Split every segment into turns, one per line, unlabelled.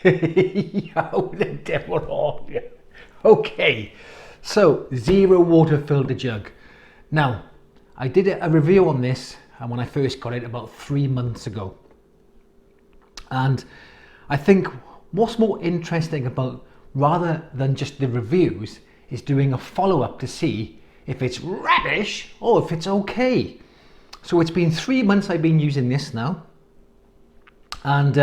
How the devil are you? Okay, so ZeroWater filter jug. Now, I did a review on this when I first got it about 3 months ago. And I think what's more interesting about, rather than just the reviews, is doing a follow-up to see if it's rubbish or if it's okay. So it's been 3 months I've been using this now, and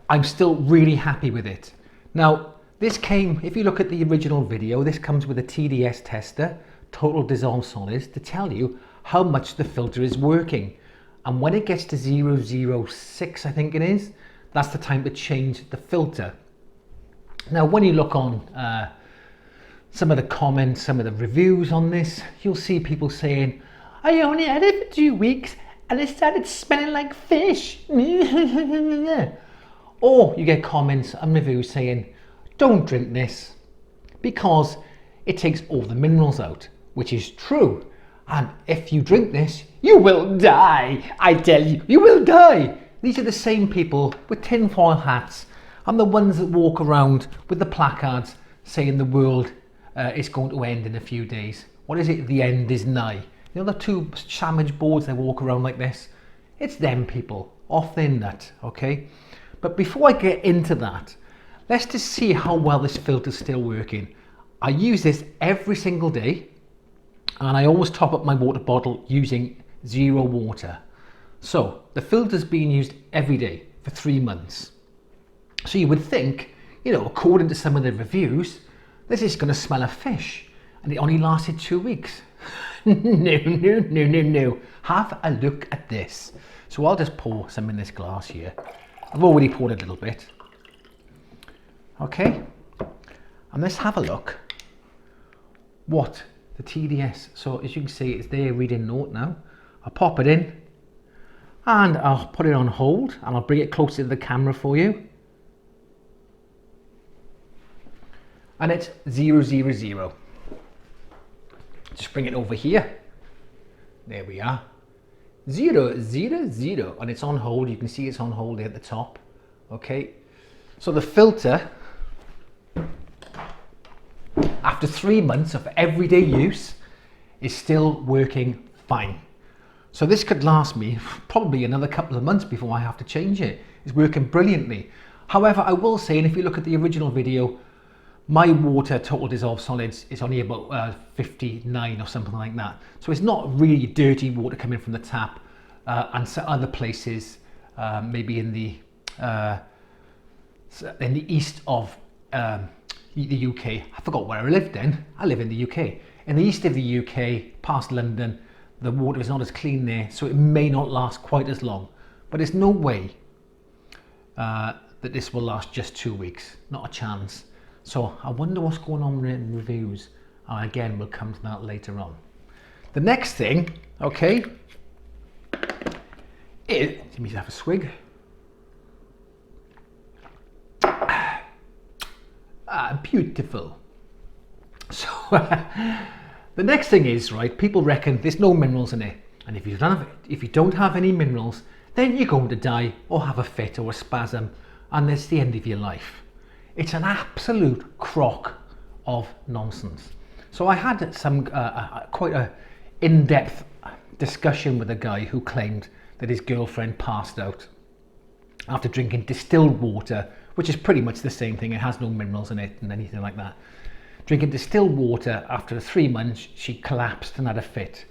I'm still really happy with it. Now, this came, if you look at the original video, this comes with a TDS tester, total dissolved solids, to tell you how much the filter is working. And when it gets to 006, I think it is, that's the time to change the filter. Now, when you look on some of the comments, some of the reviews on this, you'll see people saying, I only had it for 2 weeks and it started smelling like fish. Or you get comments and reviews saying, don't drink this because it takes all the minerals out, which is true. And if you drink this, you will die. I tell you, you will die. These are the same people with tinfoil hats and the ones that walk around with the placards saying the world is going to end in a few days. What is it? The end is nigh. You know the two sandwich boards that walk around like this? It's them people, off their nut, okay? But before I get into that, let's just see how well this filter's still working. I use this every single day, and I always top up my water bottle using ZeroWater. So the filter's being used every day for 3 months. So you would think, you know, according to some of the reviews, this is going to smell of fish, and it only lasted 2 weeks. No. Have a look at this. So I'll just pour some in this glass here. I've already poured a little bit. Okay, and let's have a look what the TDS, so as you can see, it's there reading note now. I'll pop it in and I'll put it on hold and I'll bring it closer to the camera for you. And it's 000. Just bring it over here. There we are. 000, and it's on hold. You can see it's on hold there at the top. Okay, so the filter, after 3 months of everyday use, is still working fine. So this could last me probably another couple of months before I have to change it. It's working brilliantly. However, I will say, and if you look at the original video, my water total dissolved solids is only about 59 or something like that. So it's not really dirty water coming from the tap, and so other places, maybe in the east of the UK. I forgot where I lived then. I live in the UK. In the east of the UK, past London, the water is not as clean there, so it may not last quite as long. But there's no way that this will last just 2 weeks. Not a chance. So I wonder what's going on in reviews. And again, we'll come to that later on. The next thing, okay, is, let me have a swig. Beautiful. So the next thing is, right, people reckon there's no minerals in it. And if you don't have any minerals, then you're going to die or have a fit or a spasm, and it's the end of your life. It's an absolute crock of nonsense. So I had some quite a in-depth discussion with a guy who claimed that his girlfriend passed out after drinking distilled water, which is pretty much the same thing. It has no minerals in it and anything like that. Drinking distilled water, after 3 months, she collapsed and had a fit.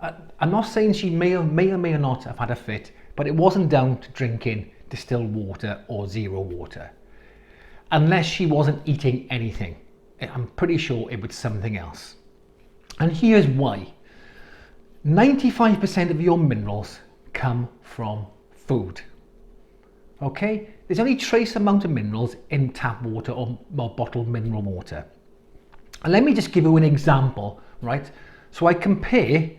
I'm not saying she may or may not have had a fit, but it wasn't down to drinking distilled water or ZeroWater. Unless she wasn't eating anything. I'm pretty sure it was something else. And here's why. 95% of your minerals come from food. Okay? There's only trace amount of minerals in tap water or bottled mineral water. And let me just give you an example, right? So I compare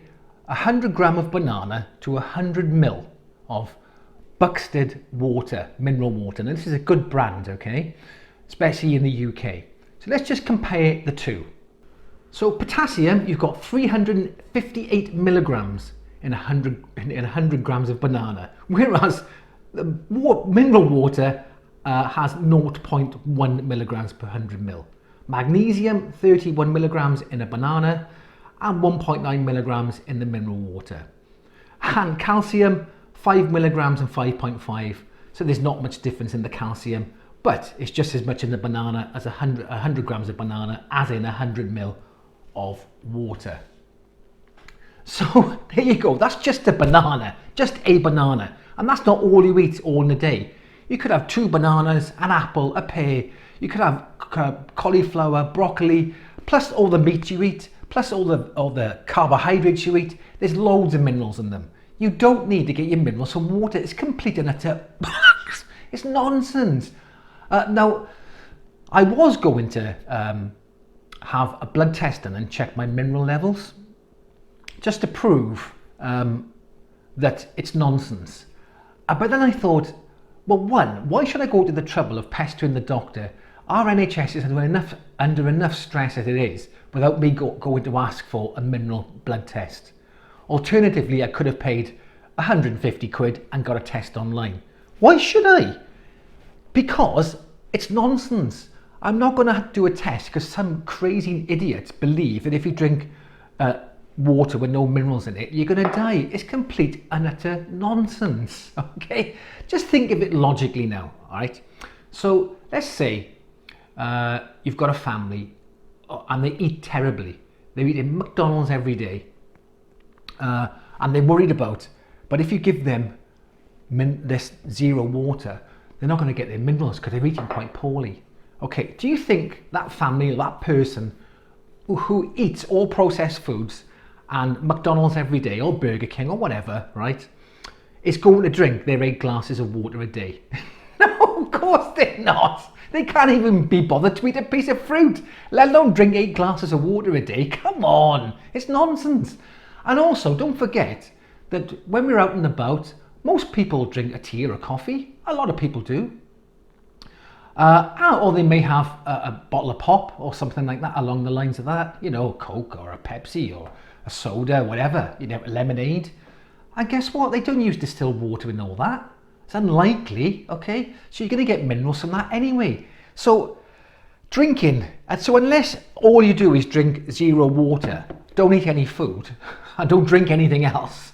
100 gram of banana to 100 ml of Buxted water, mineral water. Now this is a good brand, okay? Especially in the UK. So let's just compare the two. So potassium, you've got 358 milligrams in 100 grams of banana, whereas the mineral water has 0.1 milligrams per 100 ml. Magnesium, 31 milligrams in a banana and 1.9 milligrams in the mineral water. And calcium, 5 milligrams and 5.5. So there's not much difference in the calcium, but it's just as much in the banana as 100 grams of banana as in 100 ml of water. So there you go, that's just a banana, and that's not all you eat all in a day. You could have 2 bananas, an apple, a pear, you could have cauliflower, broccoli, plus all the meat you eat, plus all the carbohydrates you eat. There's loads of minerals in them. You don't need to get your minerals from water. It's complete and utter it's nonsense. Now, I was going to have a blood test done and check my mineral levels, just to prove that it's nonsense. But then I thought, well, one, why should I go to the trouble of pestering the doctor? Our NHS is under enough stress as it is without me going to ask for a mineral blood test. Alternatively, I could have paid 150 quid and got a test online. Why should I? Because it's nonsense. I'm not going to do a test because some crazy idiots believe that if you drink water with no minerals in it, you're going to die. It's complete and utter nonsense. Okay, just think of it logically now. All right, so let's say you've got a family and they eat terribly. They're eating McDonald's every day, and they're worried about, but if you give them this ZeroWater, they're not going to get their minerals because they're eating quite poorly. Okay, do you think that family or that person who eats all processed foods and McDonald's every day or Burger King or whatever, right, is going to drink their 8 glasses of water a day? No, of course they're not. They can't even be bothered to eat a piece of fruit, let alone drink 8 glasses of water a day. Come on, it's nonsense. And also, don't forget that when we're out and about, most people drink a tea or a coffee. A lot of people do. Or they may have a bottle of pop or something like that along the lines of that. You know, a Coke or a Pepsi or a soda, whatever. You know, lemonade. And guess what? They don't use distilled water and all that. It's unlikely, okay? So you're going to get minerals from that anyway. So drinking, and so unless all you do is drink ZeroWater, don't eat any food, and don't drink anything else,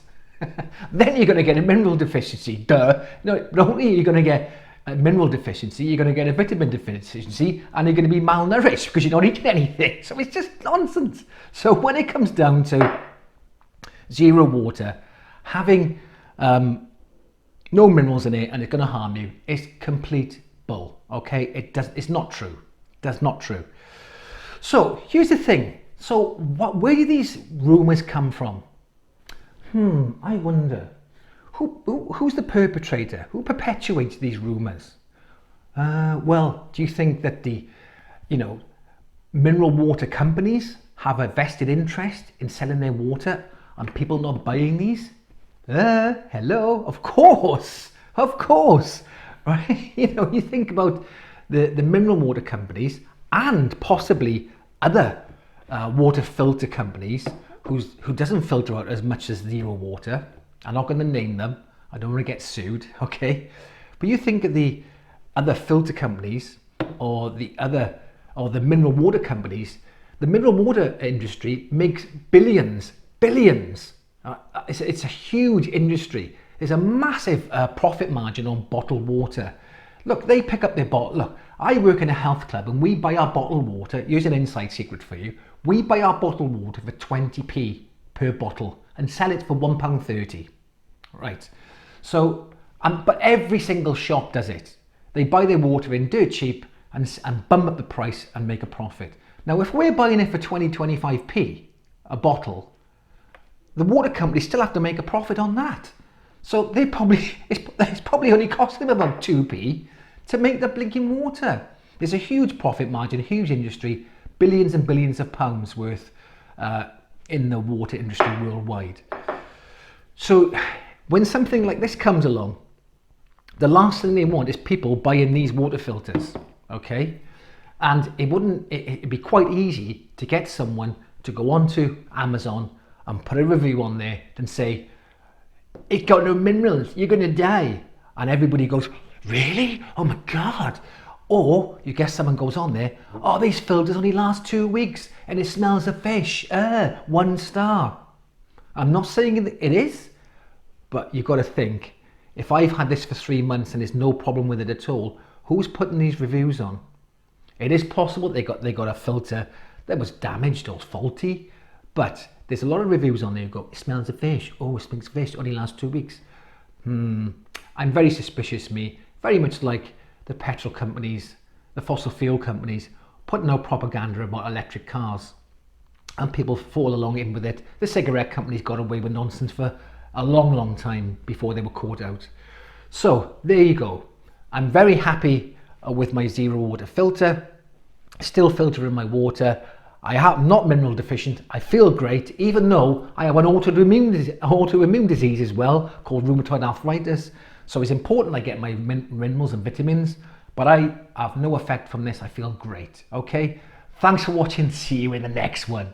then you're going to get a mineral deficiency. Duh. No, not only are you going to get a mineral deficiency, you're going to get a vitamin deficiency, and you're going to be malnourished because you're not eating anything. So it's just nonsense. So when it comes down to ZeroWater, having no minerals in it and it's going to harm you, it's complete bull. Okay, it's not true. That's not true. So here's the thing. So where do these rumours come from? I wonder. Who's the perpetrator? Who perpetuates these rumours? Well, do you think that the, mineral water companies have a vested interest in selling their water and people not buying these? Hello, of course, right? You think about the mineral water companies and possibly other water filter companies who doesn't filter out as much as ZeroWater. I'm not going to name them. I don't want to get sued, okay? But you think of the other filter companies or the mineral water companies. The mineral water industry makes billions. It's a huge industry. There's a massive profit margin on bottled water. Look, they pick up their bottle. Look, I work in a health club and we buy our bottled water. Here's an inside secret for you. We buy our bottled water for 20p per bottle and sell it for £1.30. Right. So, but every single shop does it. They buy their water in dirt cheap and bump up the price and make a profit. Now, if we're buying it for 25p a bottle, the water companies still have to make a profit on that. So it's probably only costing them about 2p to make the blinking water. There's a huge profit margin, a huge industry, billions and billions of pounds worth in the water industry worldwide. So when something like this comes along, the last thing they want is people buying these water filters, okay? And it'd be quite easy to get someone to go onto Amazon and put a review on there and say, it's got no minerals, you're going to die. And everybody goes, Really? Oh my God. Or you guess someone goes on there, oh, these filters only last 2 weeks and it smells of fish. 1 star. I'm not saying it is, but you've got to think, if I've had this for 3 months and there's no problem with it at all, who's putting these reviews on? It is possible they got a filter that was damaged or faulty, but there's a lot of reviews on there who go, it smells of fish. Oh, it smells of fish, only lasts 2 weeks. I'm very suspicious, me. Very much like the petrol companies, the fossil fuel companies, putting out propaganda about electric cars. And people fall along in with it. The cigarette companies got away with nonsense for a long, long time before they were caught out. So there you go. I'm very happy with my ZeroWater filter. Still filtering my water. I am not mineral deficient. I feel great, even though I have an autoimmune disease as well, called rheumatoid arthritis. So it's important I get my minerals and vitamins, but I have no effect from this. I feel great. Okay. Thanks for watching. See you in the next one.